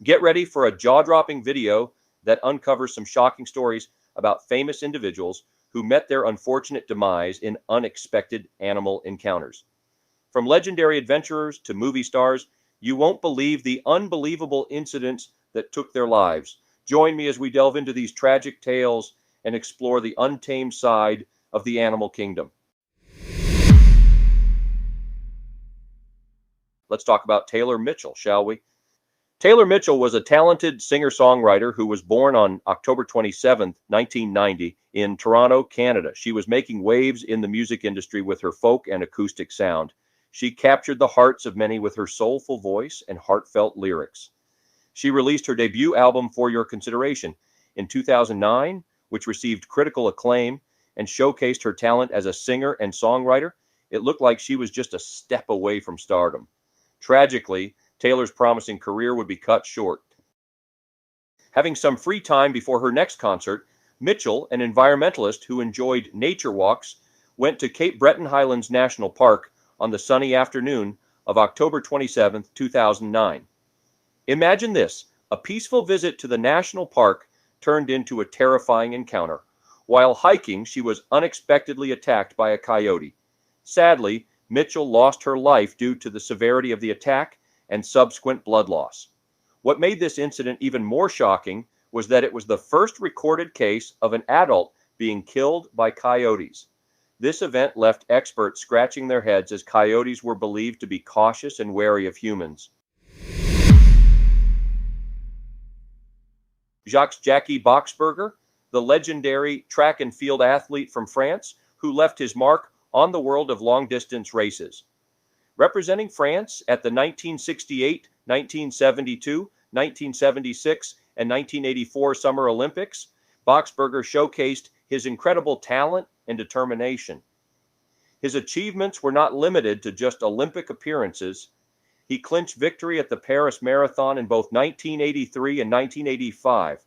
Get ready for a jaw-dropping video that uncovers some shocking stories about famous individuals who met their unfortunate demise in unexpected animal encounters. From legendary adventurers to movie stars, you won't believe the unbelievable incidents that took their lives. Join me as we delve into these tragic tales and explore the untamed side of the animal kingdom. Let's talk about Taylor Mitchell, shall we? Taylor Mitchell was a talented singer-songwriter who was born on October 27, 1990, in Toronto, Canada. She was making waves in the music industry with her folk and acoustic sound. She captured the hearts of many with her soulful voice and heartfelt lyrics. She released her debut album, For Your Consideration, in 2009, which received critical acclaim and showcased her talent as a singer and songwriter. It looked like she was just a step away from stardom. Tragically, Taylor's promising career would be cut short. Having some free time before her next concert, Mitchell, an environmentalist who enjoyed nature walks, went to Cape Breton Highlands National Park on the sunny afternoon of October 27, 2009. Imagine this, a peaceful visit to the national park turned into a terrifying encounter. While hiking, she was unexpectedly attacked by a coyote. Sadly, Mitchell lost her life due to the severity of the attack and subsequent blood loss. What made this incident even more shocking was that it was the first recorded case of an adult being killed by coyotes. This event left experts scratching their heads as coyotes were believed to be cautious and wary of humans. Jacques Boxberger, the legendary track and field athlete from France who left his mark on the world of long-distance races. Representing France at the 1968, 1972, 1976, and 1984 Summer Olympics, Boxberger showcased his incredible talent and determination. His achievements were not limited to just Olympic appearances. He clinched victory at the Paris Marathon in both 1983 and 1985,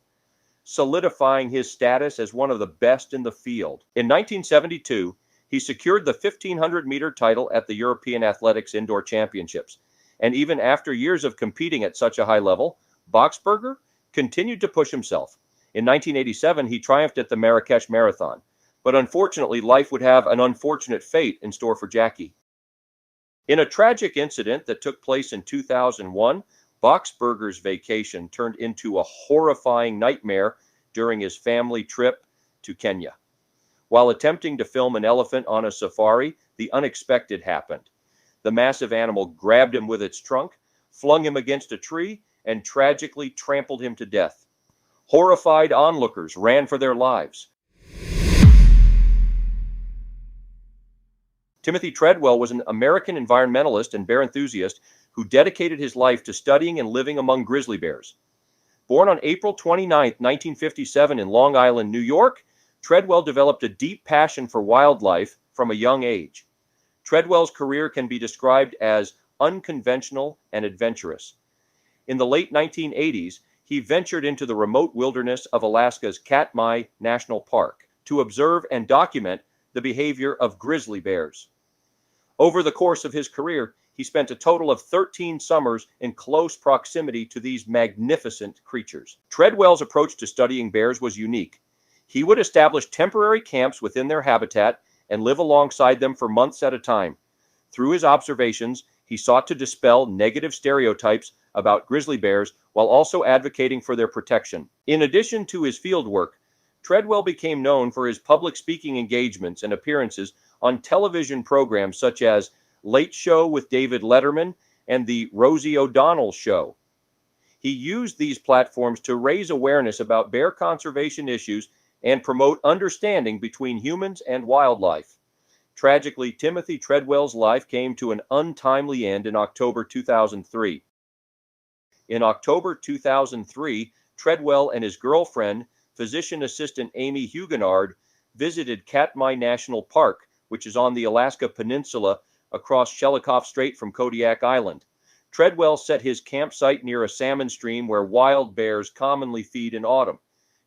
solidifying his status as one of the best in the field. In 1972, he secured the 1,500-meter title at the European Athletics Indoor Championships. And even after years of competing at such a high level, Boxberger continued to push himself. In 1987, he triumphed at the Marrakesh Marathon. But unfortunately, life would have an unfortunate fate in store for Jackie. In a tragic incident that took place in 2001, Boxberger's vacation turned into a horrifying nightmare during his family trip to Kenya. While attempting to film an elephant on a safari, the unexpected happened. The massive animal grabbed him with its trunk, flung him against a tree, and tragically trampled him to death. Horrified onlookers ran for their lives. Timothy Treadwell was an American environmentalist and bear enthusiast who dedicated his life to studying and living among grizzly bears. Born on April 29, 1957 in Long Island, New York, Treadwell developed a deep passion for wildlife from a young age. Treadwell's career can be described as unconventional and adventurous. In the late 1980s, he ventured into the remote wilderness of Alaska's Katmai National Park to observe and document the behavior of grizzly bears. Over the course of his career, he spent a total of 13 summers in close proximity to these magnificent creatures. Treadwell's approach to studying bears was unique. He would establish temporary camps within their habitat and live alongside them for months at a time. Through his observations, he sought to dispel negative stereotypes about grizzly bears while also advocating for their protection. In addition to his field work, Treadwell became known for his public speaking engagements and appearances on television programs such as Late Show with David Letterman and The Rosie O'Donnell Show. He used these platforms to raise awareness about bear conservation issues and promote understanding between humans and wildlife. Tragically, Timothy Treadwell's life came to an untimely end in October 2003. In October 2003, Treadwell and his girlfriend, physician assistant Amy Huguenard, visited Katmai National Park, which is on the Alaska Peninsula across Shelikof Strait from Kodiak Island. Treadwell set his campsite near a salmon stream where wild bears commonly feed in autumn.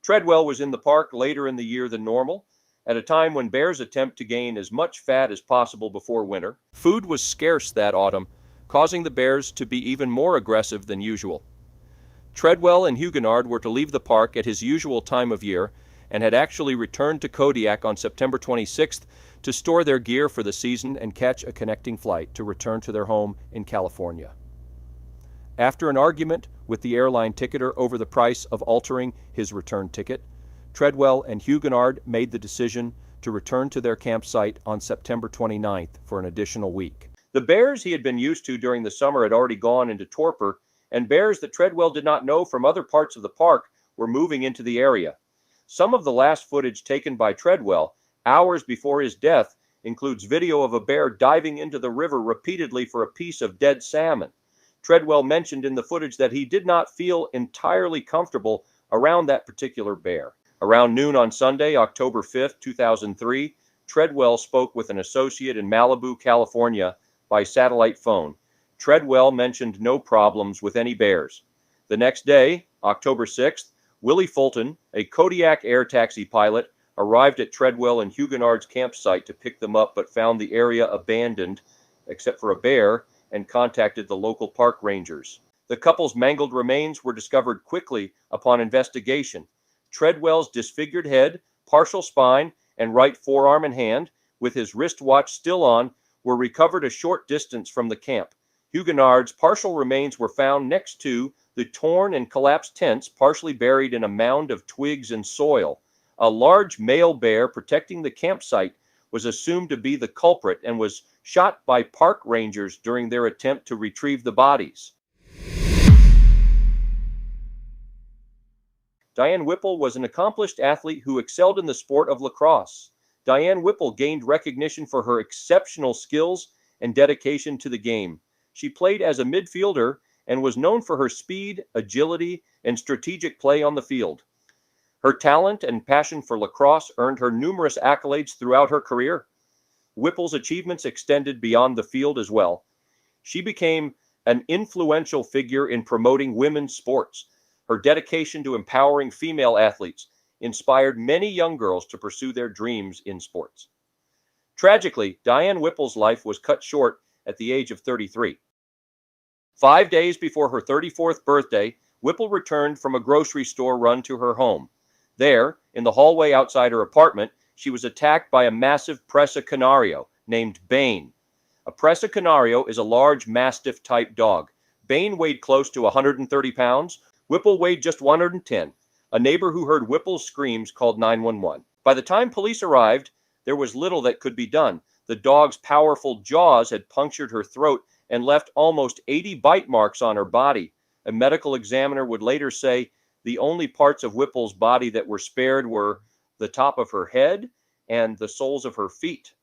Treadwell was in the park later in the year than normal, at a time when bears attempt to gain as much fat as possible before winter. Food was scarce that autumn, causing the bears to be even more aggressive than usual. Treadwell and Huguenard were to leave the park at his usual time of year and had actually returned to Kodiak on September 26th to store their gear for the season and catch a connecting flight to return to their home in California. After an argument with the airline ticketer over the price of altering his return ticket, Treadwell and Huguenard made the decision to return to their campsite on September 29th for an additional week. The bears he had been used to during the summer had already gone into torpor, and bears that Treadwell did not know from other parts of the park were moving into the area. Some of the last footage taken by Treadwell, hours before his death, includes video of a bear diving into the river repeatedly for a piece of dead salmon. Treadwell mentioned in the footage that he did not feel entirely comfortable around that particular bear. Around noon on Sunday, October 5th, 2003, Treadwell spoke with an associate in Malibu, California, by satellite phone. Treadwell mentioned no problems with any bears. The next day, October 6th, Willie Fulton, a Kodiak air taxi pilot, arrived at Treadwell and Huguenard's campsite to pick them up, but found the area abandoned, except for a bear, and contacted the local park rangers. The couple's mangled remains were discovered quickly upon investigation. Treadwell's disfigured head, partial spine, and right forearm and hand, with his wristwatch still on, were recovered a short distance from the camp. Huguenard's partial remains were found next to the torn and collapsed tents, partially buried in a mound of twigs and soil. A large male bear protecting the campsite was assumed to be the culprit and was shot by park rangers during their attempt to retrieve the bodies. Diane Whipple was an accomplished athlete who excelled in the sport of lacrosse. Diane Whipple gained recognition for her exceptional skills and dedication to the game. She played as a midfielder and was known for her speed, agility, and strategic play on the field. Her talent and passion for lacrosse earned her numerous accolades throughout her career. Whipple's achievements extended beyond the field as well. She became an influential figure in promoting women's sports. Her dedication to empowering female athletes inspired many young girls to pursue their dreams in sports. Tragically, Diane Whipple's life was cut short at the age of 33. 5 days before her 34th birthday, Whipple returned from a grocery store run to her home. There, in the hallway outside her apartment, she was attacked by a massive Presa Canario named Bane. A Presa Canario is a large Mastiff-type dog. Bane weighed close to 130 pounds. Whipple weighed just 110. A neighbor who heard Whipple's screams called 911. By the time police arrived, there was little that could be done. The dog's powerful jaws had punctured her throat and left almost 80 bite marks on her body. A medical examiner would later say the only parts of Whipple's body that were spared were the top of her head and the soles of her feet.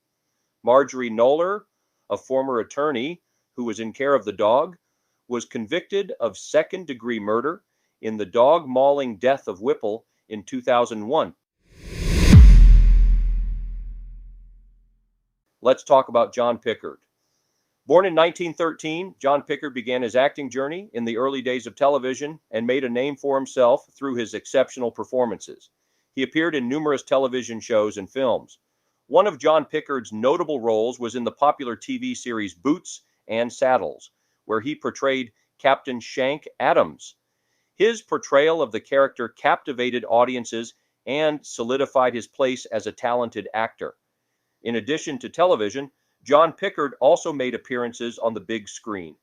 Marjorie Knoller, a former attorney who was in care of the dog, was convicted of second-degree murder in the dog-mauling death of Whipple in 2001. Let's talk about John Pickard. Born in 1913, John Pickard began his acting journey in the early days of television and made a name for himself through his exceptional performances. He appeared in numerous television shows and films. One of John Pickard's notable roles was in the popular TV series Boots and Saddles, where he portrayed Captain Shank Adams. His portrayal of the character captivated audiences and solidified his place as a talented actor. In addition to television, John Pickard also made appearances on the big screen.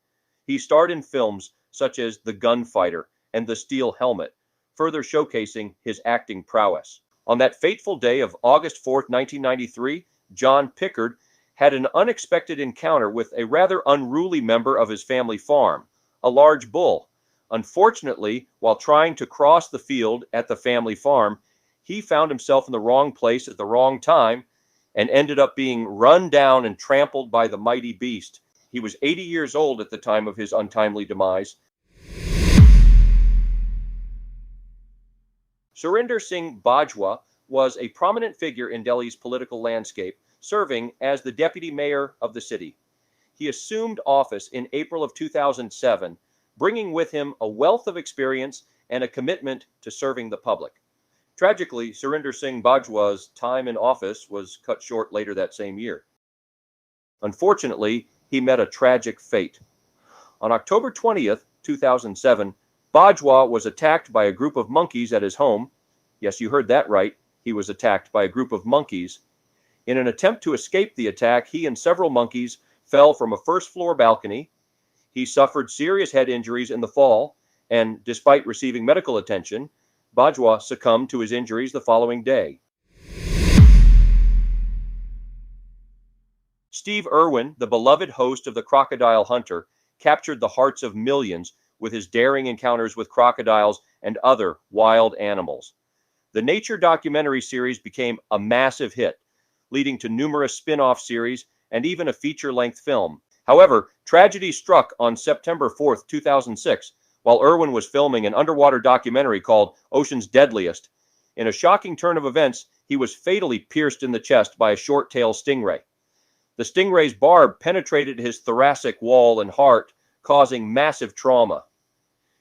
He starred in films such as The Gunfighter and The Steel Helmet, further showcasing his acting prowess. On that fateful day of August 4th, 1993, John Pickard had an unexpected encounter with a rather unruly member of his family farm, a large bull. Unfortunately, while trying to cross the field at the family farm, he found himself in the wrong place at the wrong time and ended up being run down and trampled by the mighty beast. He was 80 years old at the time of his untimely demise. Surinder Singh Bajwa was a prominent figure in Delhi's political landscape, serving as the deputy mayor of the city. He assumed office in April of 2007, bringing with him a wealth of experience and a commitment to serving the public. Tragically, Surinder Singh Bajwa's time in office was cut short later that same year. Unfortunately, he met a tragic fate. On October 20th, 2007, Bajwa was attacked by a group of monkeys at his home. Yes, you heard that right. He was attacked by a group of monkeys. In an attempt to escape the attack, he and several monkeys fell from a first-floor balcony. He suffered serious head injuries in the fall, and despite receiving medical attention, Bajwa succumbed to his injuries the following day. Steve Irwin, the beloved host of The Crocodile Hunter, captured the hearts of millions with his daring encounters with crocodiles and other wild animals. The nature documentary series became a massive hit, leading to numerous spin-off series and even a feature-length film. However, tragedy struck on September 4th, 2006, while Irwin was filming an underwater documentary called Ocean's Deadliest. In a shocking turn of events, he was fatally pierced in the chest by a short-tailed stingray. The stingray's barb penetrated his thoracic wall and heart, causing massive trauma.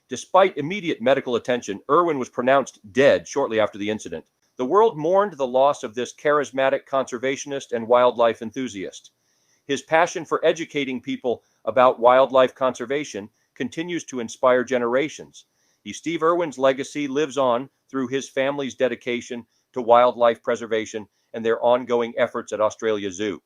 Despite immediate medical attention, Irwin was pronounced dead shortly after the incident. The world mourned the loss of this charismatic conservationist and wildlife enthusiast. His passion for educating people about wildlife conservation continues to inspire generations. Steve Irwin's legacy lives on through his family's dedication to wildlife preservation and their ongoing efforts at Australia Zoo.